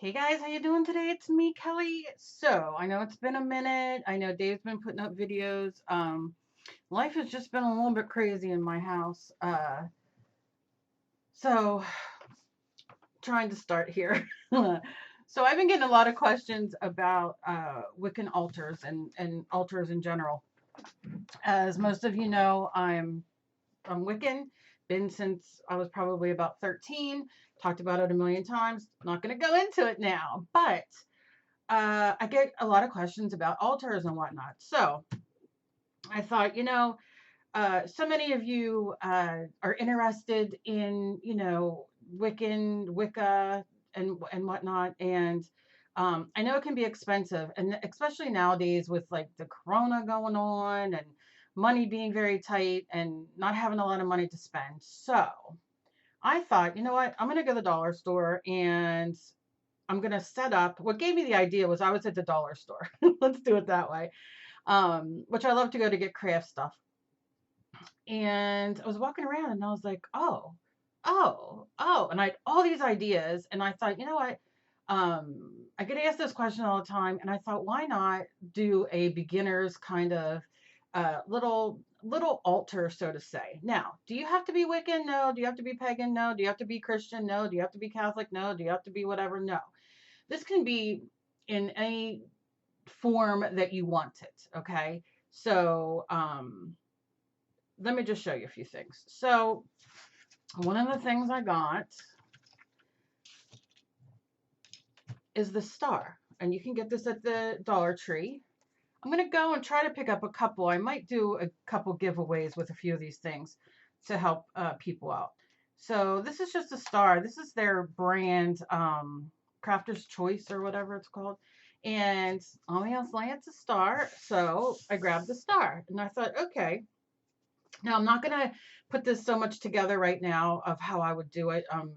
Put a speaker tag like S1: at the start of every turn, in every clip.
S1: Hey guys, how you doing today? It's me, Kelly. So, I know it's been a minute. I know Dave's been putting up videos. Life has just been a little bit crazy in my house. So trying to start here. So I've been getting a lot of questions about Wiccan altars and altars in general. As most of you know, I'm Wiccan, been since I was probably about 13. Talked about it a million times. Not going to go into it now, but I get a lot of questions about altars and whatnot. So I thought, so many of you are interested in, Wiccan, Wicca, and whatnot, and I know it can be expensive, and especially nowadays with like the Corona going on and money being very tight and not having a lot of money to spend. So I thought, you know what, I'm gonna go to the dollar store and I'm gonna set up. What gave me the idea was I was at the dollar store. Let's do it that way. Which I love to go to get craft stuff. And I was walking around and I was like, oh, and I had all these ideas. And I thought, you know what? I get asked this question all the time, and I thought, why not do a beginner's kind of little altar, so to say. Now, do you have to be Wiccan? No. Do you have to be pagan? No. Do you have to be Christian? No. Do you have to be Catholic? No. Do you have to be whatever? No. This can be in any form that you want it. Okay. So let me just show you a few things. So one of the things I got is the star, and you can get this at the Dollar Tree. I'm going to go and try to pick up a couple. I might do a couple giveaways with a few of these things to help people out. So this is just a star. This is their brand, Crafter's Choice or whatever it's called. And obviously it's a star. So I grabbed the star and I thought, okay, now I'm not going to put this so much together right now of how I would do it. I'm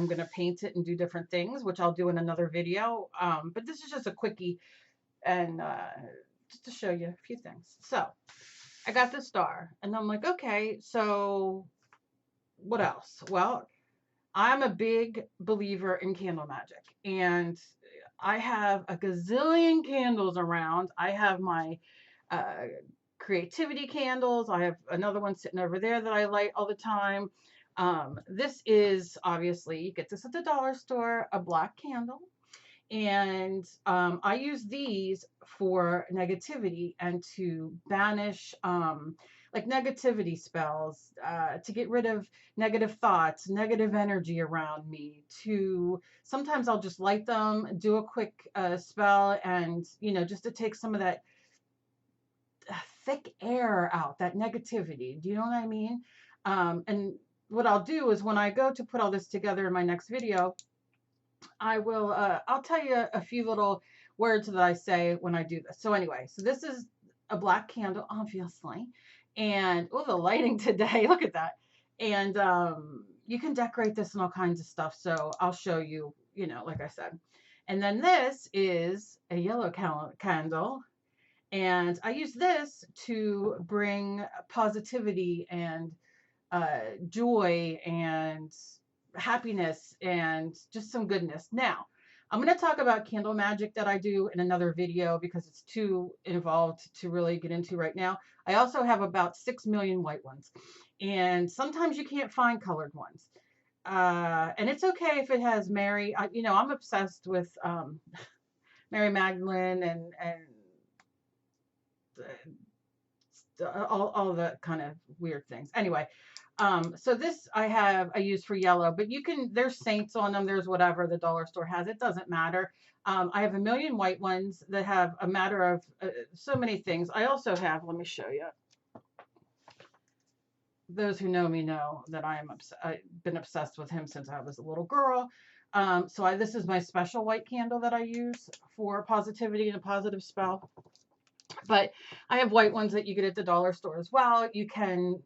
S1: going to paint it and do different things, which I'll do in another video. But this is just a quickie and just to show you a few things. So I got the star and I'm like, okay, so what else? Well, I'm a big believer in candle magic, and I have a gazillion candles around. I have my uh, creativity candles. I have another one sitting over there that I light all the time. This is obviously, you get this at the dollar store, a black candle. And I use these for negativity and to banish like negativity spells, to get rid of negative thoughts, negative energy around me. To sometimes I'll just light them, do a quick spell, and just to take some of that thick air out, that negativity. Do you know what I mean? And what I'll do is when I go to put all this together in my next video, I'll tell you a few little words that I say when I do this. So anyway, so this is a black candle, obviously. And oh, the lighting today, look at that. And you can decorate this and all kinds of stuff. So I'll show you, like I said. And then this is a yellow candle. And I use this to bring positivity and joy and happiness and just some goodness. Now, I'm going to talk about candle magic that I do in another video because it's too involved to really get into right now. I also have about 6 million white ones, and sometimes you can't find colored ones. And it's okay if it has Mary. I'm obsessed with Mary Magdalene and all the kind of weird things. Anyway, so this I use for yellow, but there's saints on them, there's whatever the dollar store has, it doesn't matter. I have a million white ones that have a matter of so many things. I also have, let me show you. Those who know me know that I've been obsessed with him since I was a little girl. This is my special white candle that I use for positivity and a positive spell. But I have white ones that you get at the dollar store as well. You can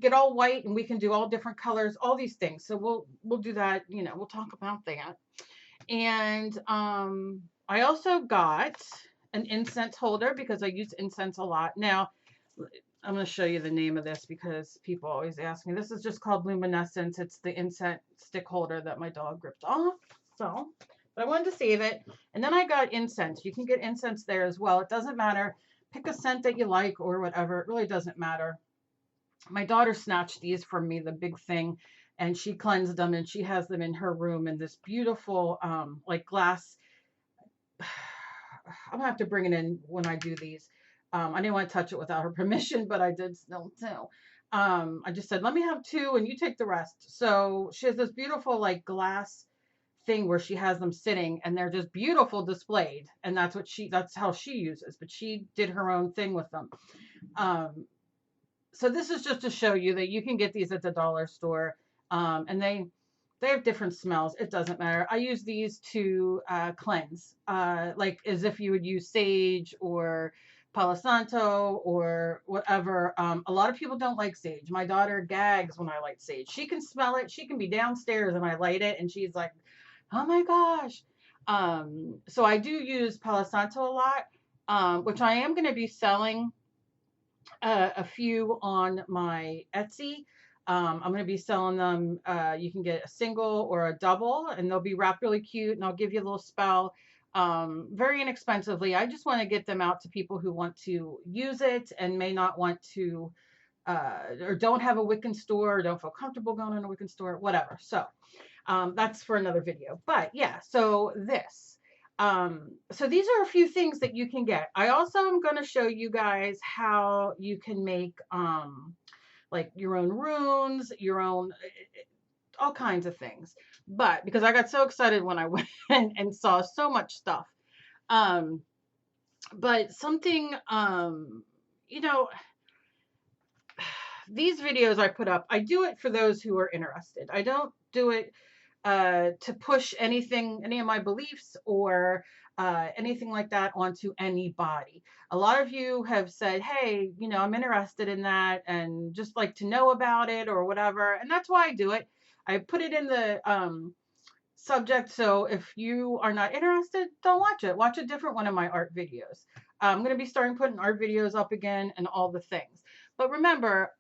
S1: get all white, and we can do all different colors, all these things. So we'll do that, we'll talk about that. And I also got an incense holder because I use incense a lot. Now, I'm going to show you the name of this because people always ask me. This is just called Luminescence. It's the incense stick holder that my dog ripped off. So, but I wanted to save it. And then I got incense. You can get incense there as well. It doesn't matter. Pick a scent that you like or whatever. It really doesn't matter. My daughter snatched these from me, the big thing, and she cleansed them, and she has them in her room in this beautiful like glass. I'm gonna have to bring it in when I do these. I didn't want to touch it without her permission, but I did still too. I just said, let me have two and you take the rest. So she has this beautiful like glass thing where she has them sitting and they're just beautiful displayed. And that's how she uses, but she did her own thing with them. So this is just to show you that you can get these at the dollar store. And they have different smells. It doesn't matter. I use these to cleanse, like as if you would use sage or Palo Santo or whatever. A lot of people don't like sage. My daughter gags when I light sage. She can smell it. She can be downstairs and I light it and she's like, oh my gosh. So I do use Palo Santo a lot, which I am going to be selling a few on my Etsy. I'm going to be selling them. You can get a single or a double, and they'll be wrapped really cute, and I'll give you a little spell very inexpensively. I just want to get them out to people who want to use it and may not want to, or don't have a Wiccan store, or don't feel comfortable going in a Wiccan store, whatever. So that's for another video. But yeah, so this. So these are a few things that you can get. I also am going to show you guys how you can make like your own runes, your own, all kinds of things. But because I got so excited when I went and saw so much stuff. But something, you know, these videos I put up, I do it for those who are interested. I don't do it to push anything, any of my beliefs or anything like that onto anybody. A lot of you have said, hey, you know, I'm interested in that and just like to know about it or whatever. And that's why I do it. I put it in the subject. So if you are not interested, don't watch it. Watch a different one of my art videos. I'm going to be starting putting art videos up again and all the things. But remember,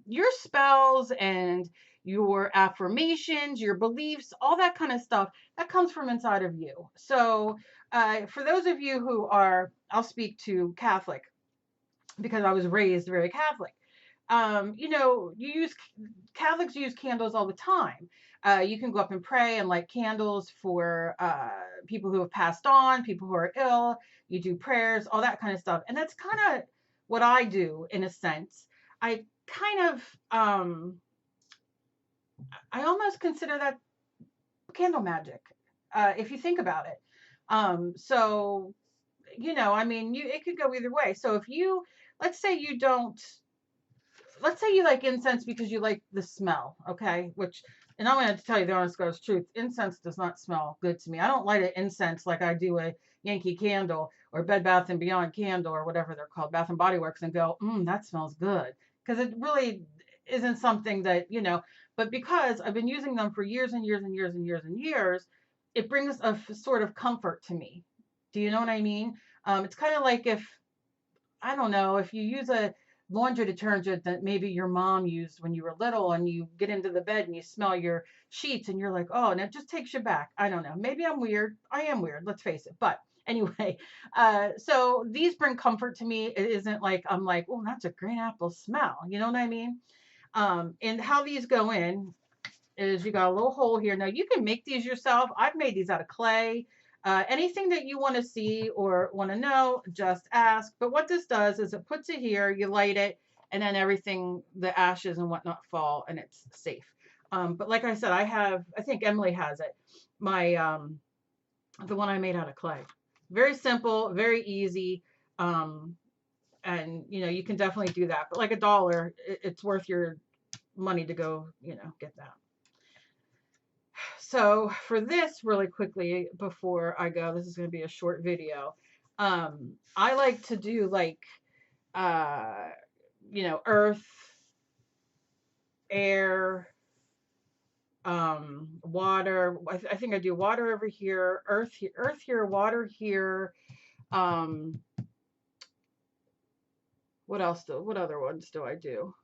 S1: your spells and your affirmations, your beliefs, all that kind of stuff, that comes from inside of you. So for those of you who are, I'll speak to Catholic because I was raised very Catholic. You know, Catholics use candles all the time. You can go up and pray and light candles for people who have passed on, people who are ill. You do prayers, all that kind of stuff. And that's kind of what I do in a sense. I kind of, I almost consider that candle magic, if you think about it. So, you know, I mean, it could go either way. So if you, let's say you like incense because you like the smell, okay? Which, and I'm going to tell you the honest God's truth, incense does not smell good to me. I don't light an incense like I do a Yankee candle or Bed Bath & Beyond candle or whatever they're called, Bath & Body Works, and go, that smells good. Because it really isn't something that, you know, but because I've been using them for years and years and years and years and years, it brings a sort of comfort to me. Do you know what I mean? It's kind of like if, I don't know, if you use a laundry detergent that maybe your mom used when you were little and you get into the bed and you smell your sheets and you're like, oh, and it just takes you back. I don't know. Maybe I'm weird. I am weird. Let's face it. But anyway, so these bring comfort to me. It isn't like I'm like, oh, that's a green apple smell. You know what I mean? And how these go in is you got a little hole here. Now you can make these yourself. I've made these out of clay. Anything that you want to see or want to know, just ask. But what this does is it puts it here, you light it, and then everything, the ashes and whatnot fall, and it's safe. But like I said, I think Emily has it. My, the one I made out of clay. Very simple, very easy. And, you know, you can definitely do that. But like $1, it's worth your money to go, you know, get that. So for this, really quickly before I go, this is going to be a short video. I like to do like, you know, earth, air, water. I think I do water over here, earth here, water here. What else what other ones do I do?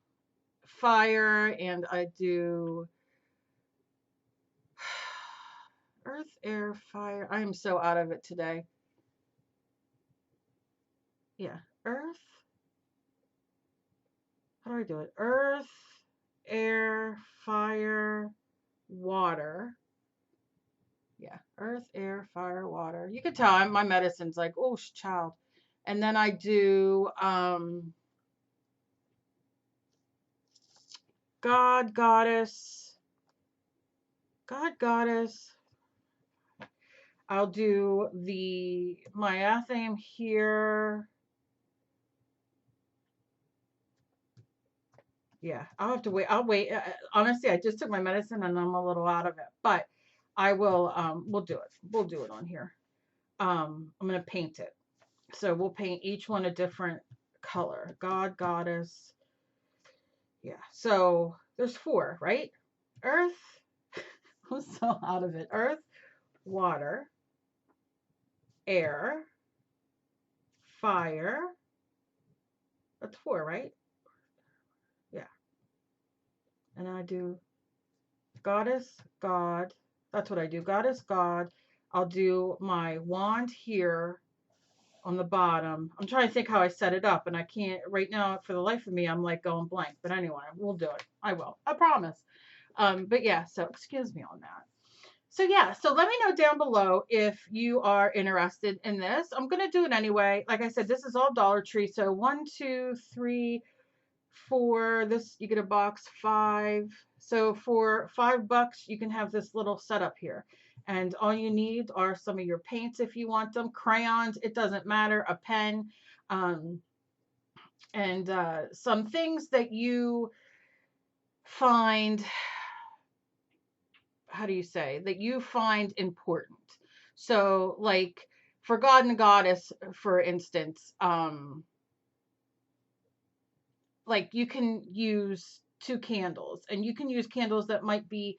S1: Fire, and I do Earth, air, fire. I am so out of it today. Yeah, earth. How do I do it? Earth, air, fire, water. Yeah, earth, air, fire, water. You can tell my medicine's like, oh, child. And then I do God, goddess, God, goddess. I'll do my athame here. Yeah, I'll have to wait. I'll wait. Honestly, I just took my medicine and I'm a little out of it, but I will, we'll do it. We'll do it on here. I'm going to paint it. So we'll paint each one a different color. God, goddess. Yeah. So there's 4, right? Earth. I'm so out of it. Earth, water, air, fire. That's 4, right? Yeah. And I do goddess, God. That's what I do. Goddess, God. I'll do my wand here on the bottom. I'm trying to think how I set it up, and I can't right now for the life of me. I'm like going blank. But anyway, we'll do it. I will. I promise. But yeah, so excuse me on that. So yeah, so let me know down below if you are interested in this. I'm gonna do it anyway. Like I said, this is all Dollar Tree. So 1, 2, 3, 4. This you get a box 5. So for $5, you can have this little setup here. And all you need are some of your paints if you want them, crayons, it doesn't matter, a pen, and some things that you find, how do you say, that you find important. So like for God and Goddess, for instance, like you can use 2 candles, and you can use candles that might be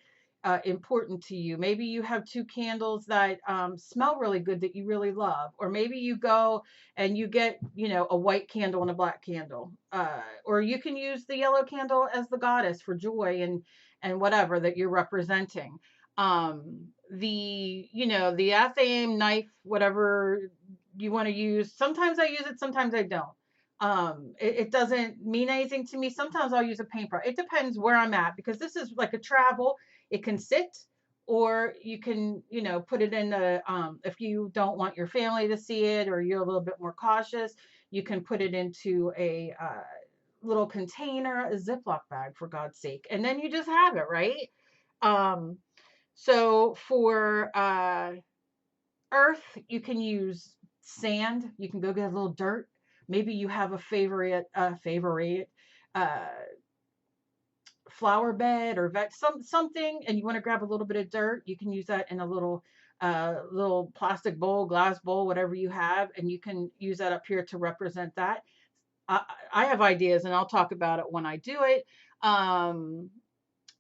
S1: important to you. Maybe you have 2 candles that smell really good that you really love, or maybe you go and you get, you know, a white candle and a black candle, or you can use the yellow candle as the goddess for joy and whatever that you're representing. You know, the athame knife, whatever you want to use. Sometimes I use it, sometimes I don't. It doesn't mean anything to me. Sometimes I'll use a paintbrush. It depends where I'm at, because this is like a travel. It can sit, or you can, you know, put it in a, if you don't want your family to see it, or you're a little bit more cautious, you can put it into a little container, a Ziploc bag, for God's sake, and then you just have it, right? So for earth, you can use sand. You can go get a little dirt. Maybe you have a favorite flower bed or something, and you want to grab a little bit of dirt. You can use that in a little plastic bowl, glass bowl, whatever you have, and you can use that up here to represent that. I have ideas, and I'll talk about it when I do it.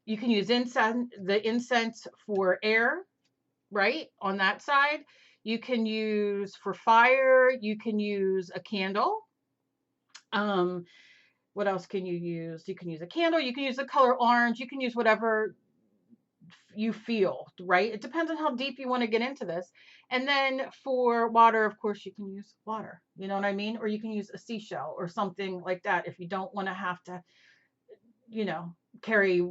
S1: You can use the incense for air, right? On that side. You can use for fire, you can use a candle. What else can you use? You can use a candle, you can use the color orange, you can use whatever you feel, right? It depends on how deep you want to get into this. And then for water, of course, you can use water, you know what I mean? Or you can use a seashell or something like that if you don't want to have to, you know, carry,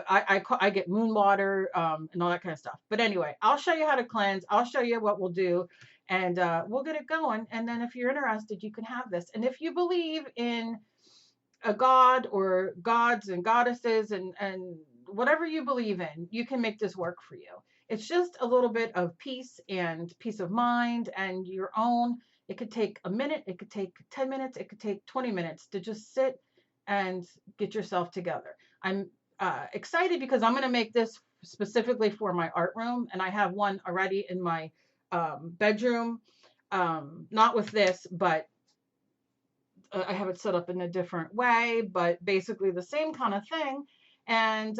S1: I get moon water, and all that kind of stuff. But anyway, I'll show you how to cleanse. I'll show you what we'll do, and we'll get it going. And then if you're interested, you can have this. And if you believe in a god or gods and goddesses and whatever you believe in, you can make this work for you. It's just a little bit of peace and peace of mind and your own. It could take a minute, it could take 10 minutes, it could take 20 minutes to just sit and get yourself together. I'm excited because I'm going to make this specifically for my art room, and I have one already in my bedroom. Not with this, but I have it set up in a different way, but basically the same kind of thing. And,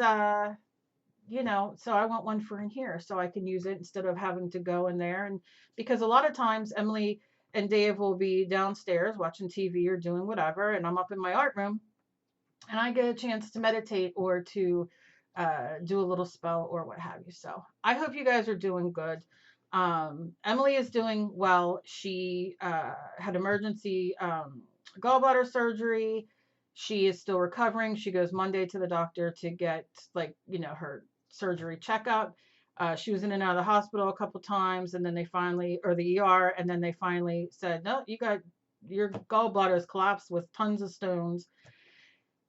S1: you know, so I want one for in here so I can use it instead of having to go in there. And because a lot of times Emily and Dave will be downstairs watching TV or doing whatever, and I'm up in my art room, and I get a chance to meditate or to do a little spell or what have you. So I hope you guys are doing good. Emily is doing well. She had emergency gallbladder surgery. She is still recovering. She goes Monday to the doctor to get, like, her surgery checkup. She was in and out of the hospital a couple times, and then they finally, or the ER, and then they finally said, no, you got your gallbladder is collapsed with tons of stones.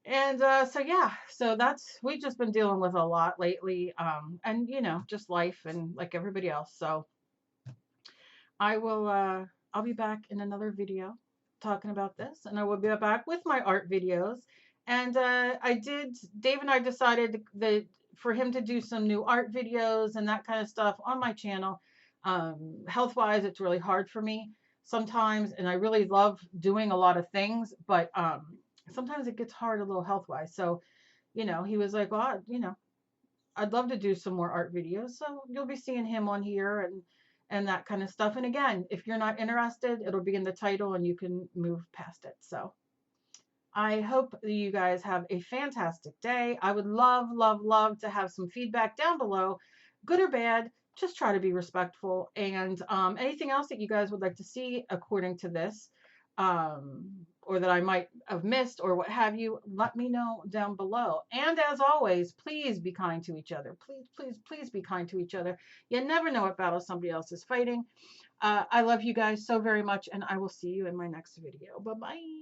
S1: And so yeah, so we've just been dealing with a lot lately, and just life and like everybody else. So I'll be back in another video talking about this, and I will be back with my art videos. And Dave and I decided that for him to do some new art videos and that kind of stuff on my channel. Health wise, it's really hard for me sometimes, and I really love doing a lot of things, but sometimes it gets hard a little health wise. So, he was like, well, I'd love to do some more art videos. So you'll be seeing him on here and that kind of stuff. And again, if you're not interested, it'll be in the title and you can move past it. So I hope that you guys have a fantastic day. I would love, love, love to have some feedback down below, good or bad. Just try to be respectful. And anything else that you guys would like to see according to this, or that I might have missed or what have you, let me know down below. And as always, please be kind to each other. Please, please, please be kind to each other. You never know what battle somebody else is fighting. I love you guys so very much, and I will see you in my next video. Bye-bye.